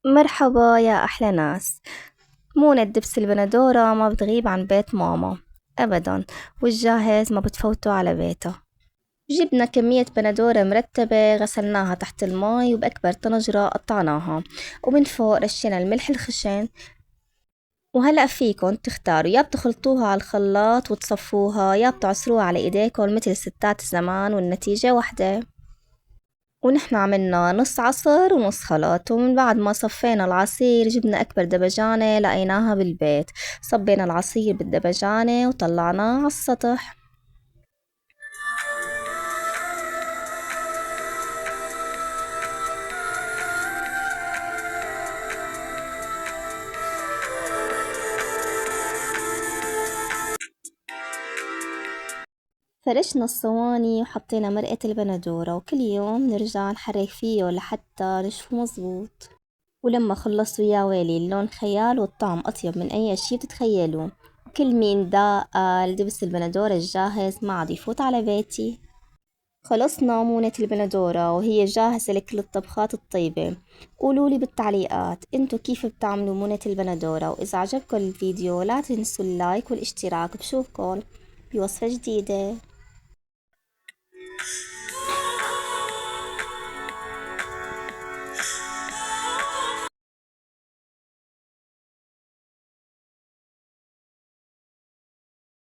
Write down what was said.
مرحبا يا أحلى ناس. مونة دبس البندورة ما بتغيب عن بيت ماما أبدا، والجاهز ما بتفوتوا على بيتها. جبنا كمية بندورة مرتبة، غسلناها تحت الماء وبأكبر طنجرة قطعناها، ومن فوق رشينا الملح الخشن. وهلأ فيكن تختاروا، يا بتخلطوها على الخلاط وتصفوها، يا بتعصروها على ايديكن مثل ستات زمان والنتيجة واحدة. ونحن عملنا نص عصر ونص خلط، ومن بعد ما صفينا العصير جبنا أكبر دبجانة لقيناها بالبيت، صبينا العصير بالدبجانة وطلعناه على السطح. فرشنا الصواني وحطينا مرقة البندورة، وكل يوم نرجع نحرك فيه لحتى نشوفه مزبوط. ولما خلصوا يا ويلي، اللون خيال والطعم أطيب من أي شي بتتخيلوه. كل مين داق قال دبس البندورة الجاهز ما عاد يفوت على بيتي. خلصنا مونة البندورة وهي جاهزة لكل الطبخات الطيبة. قولولي بالتعليقات انتو كيف بتعملوا مونة البندورة، وإذا عجبكم الفيديو لا تنسوا اللايك والاشتراك. بشوفكن بوصفة جديدة.